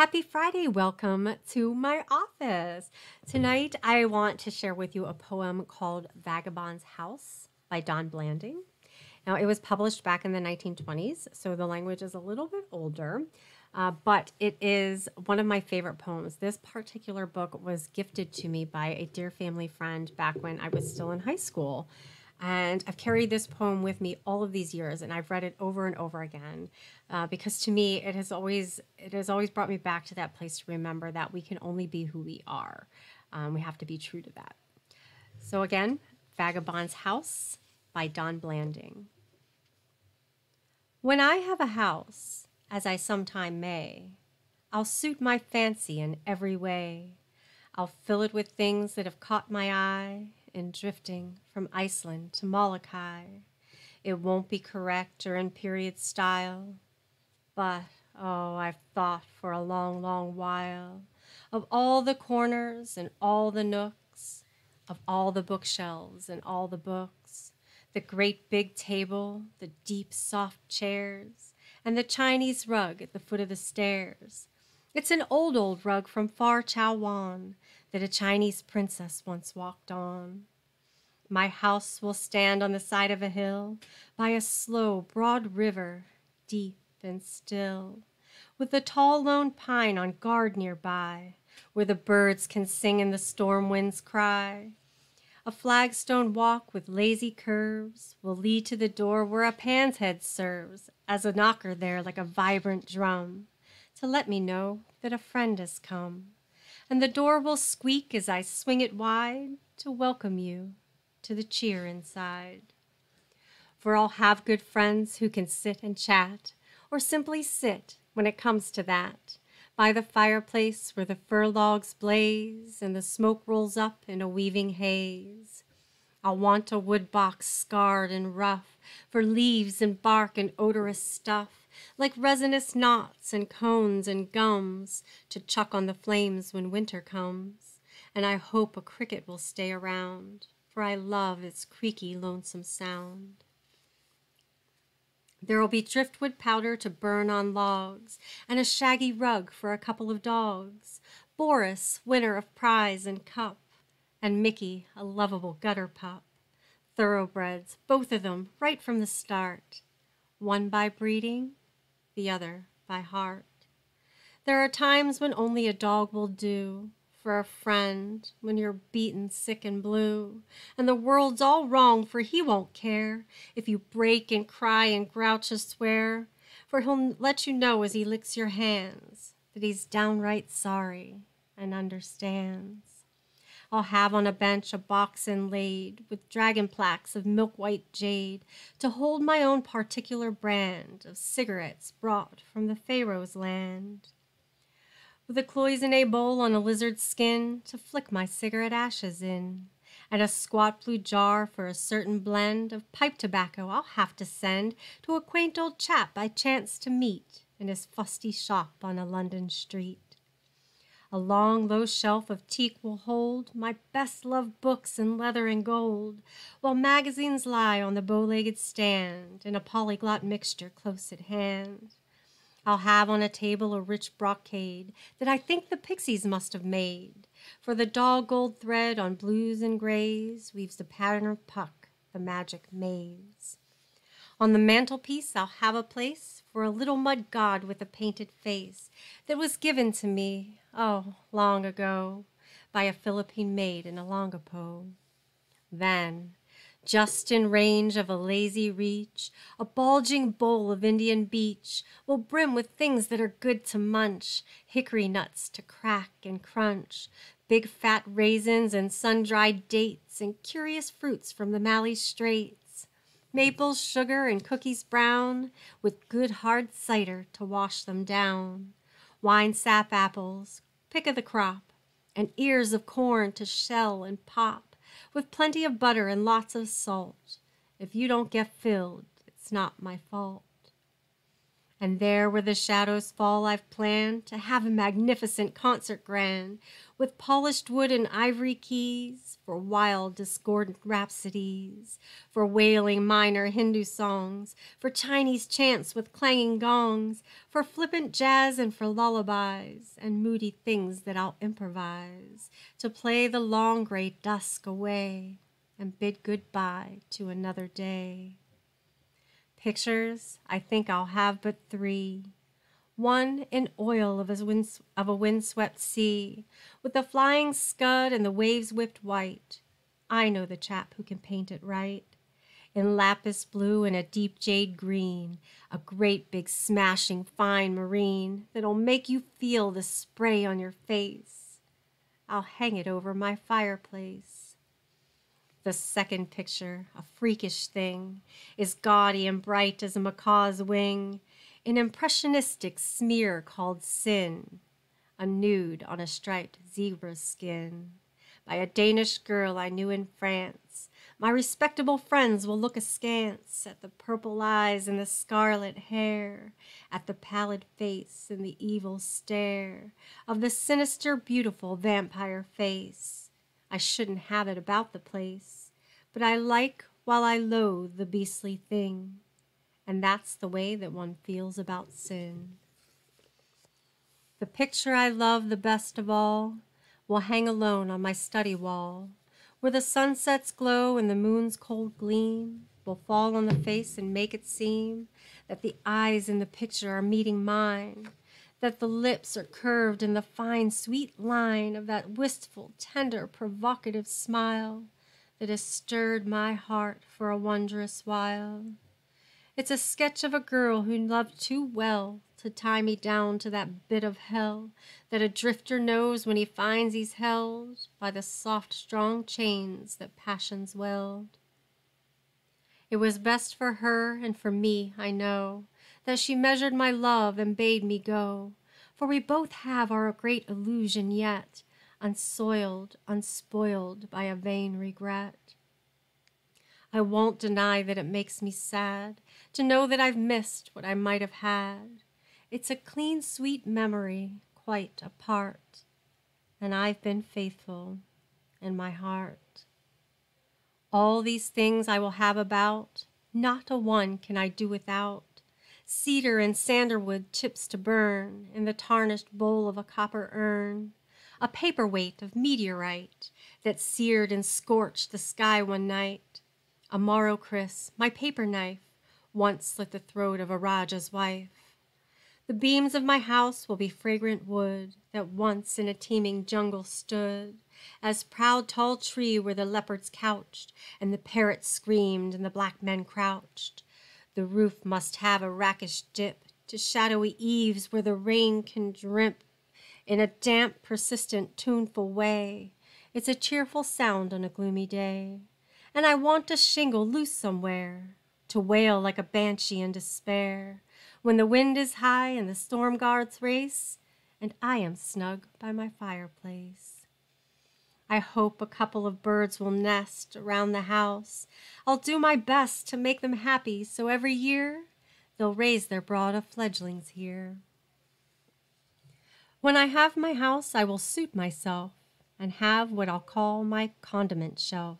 Happy Friday. Welcome to my office. Tonight, I want to share with you a poem called Vagabond's House by Don Blanding. Now, it was published back in the 1920s, so the language is a little bit older, but it is one of my favorite poems. This particular book was gifted to me by a dear family friend back when I was still in high school. And I've carried this poem with me all of these years, and I've read it over and over again because to me it has always brought me back to that place to remember that we can only be who we are. We have to be true to that. So again, Vagabond's House by Don Blanding. When I have a house, as I sometime may, I'll suit my fancy in every way. I'll fill it with things that have caught my eye in drifting from Iceland to Molokai. It won't be correct or in period style, but, oh, I've thought for a long, long while of all the corners and all the nooks, of all the bookshelves and all the books, the great big table, the deep soft chairs, and the Chinese rug at the foot of the stairs. It's an old rug from far Chao that a Chinese princess once walked on. My house will stand on the side of a hill by a slow, broad river, deep and still, with a tall lone pine on guard nearby, where the birds can sing and the storm winds cry. A flagstone walk with lazy curves will lead to the door where a pan's head serves as a knocker there like a vibrant drum to let me know that a friend has come. And the door will squeak as I swing it wide to welcome you to the cheer inside. For I'll have good friends who can sit and chat, or simply sit, when it comes to that, by the fireplace where the fir logs blaze and the smoke rolls up in a weaving haze. I'll want a wood box scarred and rough for leaves and bark and odorous stuff, like resinous knots and cones and gums to chuck on the flames when winter comes. And I hope a cricket will stay around, for I love its creaky, lonesome sound. There'll be driftwood powder to burn on logs, and a shaggy rug for a couple of dogs. Boris, winner of prize and cup, and Mickey, a lovable gutter pup. Thoroughbreds, both of them, right from the start. One by breeding, the other by heart. There are times when only a dog will do for a friend, when you're beaten sick and blue, and the world's all wrong, for he won't care if you break and cry and grouch and swear, for he'll let you know as he licks your hands that he's downright sorry and understands. I'll have on a bench a box inlaid with dragon plaques of milk-white jade to hold my own particular brand of cigarettes brought from the Pharaoh's land, with a cloisonné bowl on a lizard skin to flick my cigarette ashes in, and a squat blue jar for a certain blend of pipe tobacco I'll have to send to a quaint old chap I chance to meet in his fusty shop on a London street. A long, low shelf of teak will hold my best-loved books in leather and gold, while magazines lie on the bow-legged stand in a polyglot mixture close at hand. I'll have on a table a rich brocade that I think the pixies must have made, for the dull gold thread on blues and grays weaves the pattern of Puck, the magic maze. On the mantelpiece I'll have a place for a little mud god with a painted face that was given to me, oh, long ago, by a Philippine maid in a Longapo. Then, just in range of a lazy reach, a bulging bowl of Indian beach will brim with things that are good to munch, hickory nuts to crack and crunch, big fat raisins and sun-dried dates and curious fruits from the Mallee Straits, maple sugar and cookies brown with good hard cider to wash them down, wine sap apples, pick of the crop, and ears of corn to shell and pop, with plenty of butter and lots of salt. If you don't get filled, it's not my fault. And there where the shadows fall I've planned to have a magnificent concert grand, with polished wood and ivory keys, for wild discordant rhapsodies, for wailing minor Hindu songs, for Chinese chants with clanging gongs, for flippant jazz and for lullabies, and moody things that I'll improvise, to play the long gray dusk away, and bid goodbye to another day. Pictures, I think I'll have but 3. One in oil of a windswept sea, with the flying scud and the waves whipped white. I know the chap who can paint it right. In lapis blue and a deep jade green, a great big smashing fine marine that'll make you feel the spray on your face. I'll hang it over my fireplace. The second picture, a freakish thing, is gaudy and bright as a macaw's wing, an impressionistic smear called Sin, a nude on a striped zebra's skin, by a Danish girl I knew in France. My respectable friends will look askance at the purple eyes and the scarlet hair, at the pallid face and the evil stare of the sinister, beautiful vampire face. I shouldn't have it about the place, but I like while I loathe the beastly thing, and that's the way that one feels about sin. The picture I love the best of all will hang alone on my study wall, where the sunset's glow and the moon's cold gleam will fall on the face and make it seem that the eyes in the picture are meeting mine, that the lips are curved in the fine, sweet line of that wistful, tender, provocative smile that has stirred my heart for a wondrous while. It's a sketch of a girl who loved too well to tie me down to that bit of hell that a drifter knows when he finds he's held by the soft, strong chains that passions weld. It was best for her and for me, I know, that she measured my love and bade me go, for we both have our great illusion yet, unsoiled, unspoiled by a vain regret. I won't deny that it makes me sad to know that I've missed what I might have had. It's a clean, sweet memory, quite apart, and I've been faithful in my heart. All these things I will have about, not a one can I do without. Cedar and sandalwood chips to burn in the tarnished bowl of a copper urn, a paperweight of meteorite that seared and scorched the sky one night, a Moro Chris, my paper knife, once slit the throat of a Raja's wife. The beams of my house will be fragrant wood that once in a teeming jungle stood, as proud tall tree where the leopards couched and the parrots screamed and the black men crouched. The roof must have a rakish dip to shadowy eaves where the rain can drip in a damp, persistent, tuneful way. It's a cheerful sound on a gloomy day. And I want a shingle loose somewhere to wail like a banshee in despair when the wind is high and the storm guards race and I am snug by my fireplace. I hope a couple of birds will nest around the house. I'll do my best to make them happy, so every year they'll raise their brood of fledglings here. When I have my house, I will suit myself and have what I'll call my condiment shelf,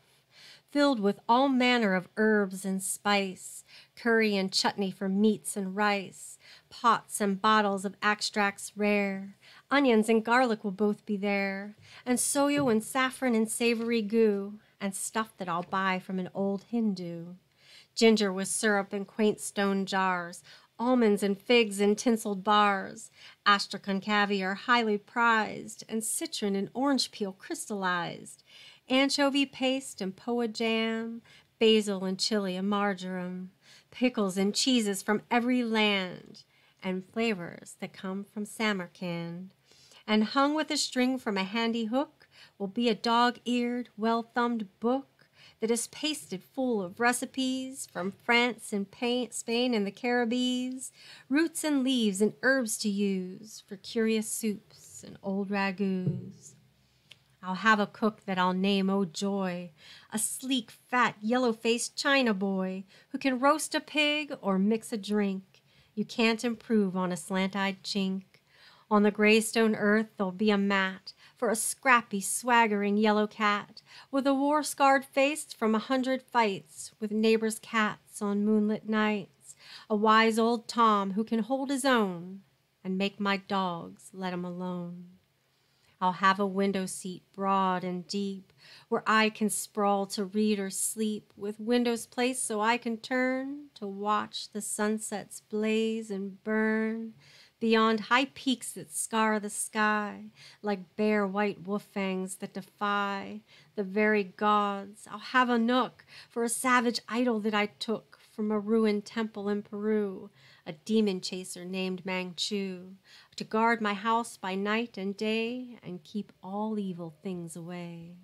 filled with all manner of herbs and spice, curry and chutney for meats and rice, pots and bottles of extracts rare. Onions and garlic will both be there, and soyo and saffron and savory goo, and stuff that I'll buy from an old Hindu. Ginger with syrup in quaint stone jars, almonds and figs in tinseled bars, astrakhan caviar highly prized, and citron and orange peel crystallized, anchovy paste and poa jam, basil and chili and marjoram, pickles and cheeses from every land, and flavors that come from Samarkand. And hung with a string from a handy hook will be a dog-eared, well-thumbed book that is pasted full of recipes from France and Spain and the Caribbees, roots and leaves and herbs to use for curious soups and old ragouts. I'll have a cook that I'll name, oh joy, a sleek, fat, yellow-faced China boy who can roast a pig or mix a drink, You can't improve on a slant-eyed chink. On the gray stone earth there'll be a mat for a scrappy, swaggering yellow cat with a war-scarred face from 100 fights with neighbors' cats on moonlit nights. A wise old Tom who can hold his own and make my dogs let him alone. I'll have a window seat broad and deep where I can sprawl to read or sleep, with windows placed so I can turn to watch the sunsets blaze and burn beyond high peaks that scar the sky like bare white wolf fangs that defy the very gods. I'll have a nook for a savage idol that I took from a ruined temple in Peru, a demon chaser named Manchu, to guard my house by night and day and keep all evil things away.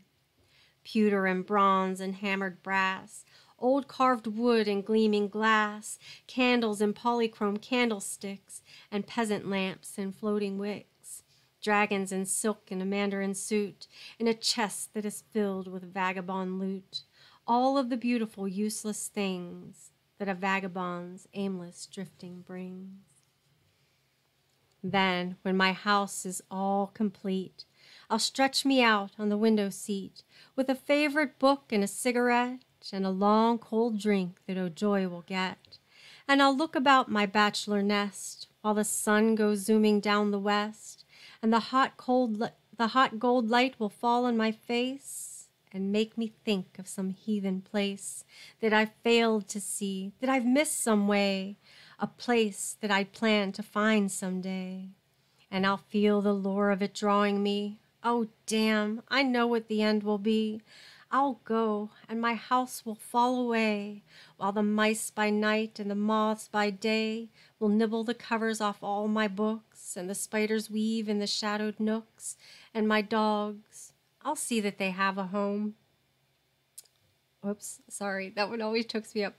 Pewter and bronze and hammered brass, old carved wood and gleaming glass, candles and polychrome candlesticks, and peasant lamps and floating wicks, dragons in silk and a mandarin suit, in a chest that is filled with vagabond loot, all of the beautiful useless things that a vagabond's aimless drifting brings. Then, when my house is all complete, I'll stretch me out on the window seat with a favorite book and a cigarette and a long cold drink that oh joy will get. And I'll look about my bachelor nest while the sun goes zooming down the west, and the hot gold light will fall on my face and make me think of some heathen place that I've failed to see, that I've missed some way, a place that I'd planned to find someday. And I'll feel the lure of it drawing me. Oh, damn, I know what the end will be. I'll go, and my house will fall away, while the mice by night and the moths by day will nibble the covers off all my books, and the spiders weave in the shadowed nooks, and my dogs, I'll see that they have a home. Whoops, sorry, that one always chokes me up.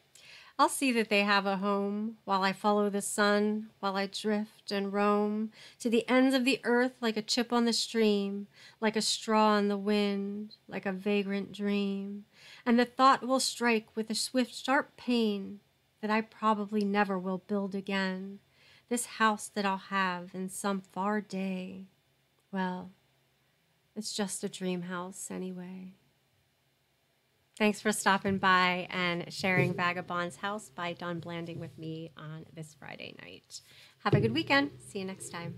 I'll see that they have a home while I follow the sun, while I drift and roam to the ends of the earth like a chip on the stream, like a straw in the wind, like a vagrant dream. And the thought will strike with a swift, sharp pain that I probably never will build again. This house that I'll have in some far day, well, it's just a dream house anyway. Thanks for stopping by and sharing Vagabond's House by Dawn Blanding with me on this Friday night. Have a good weekend. See you next time.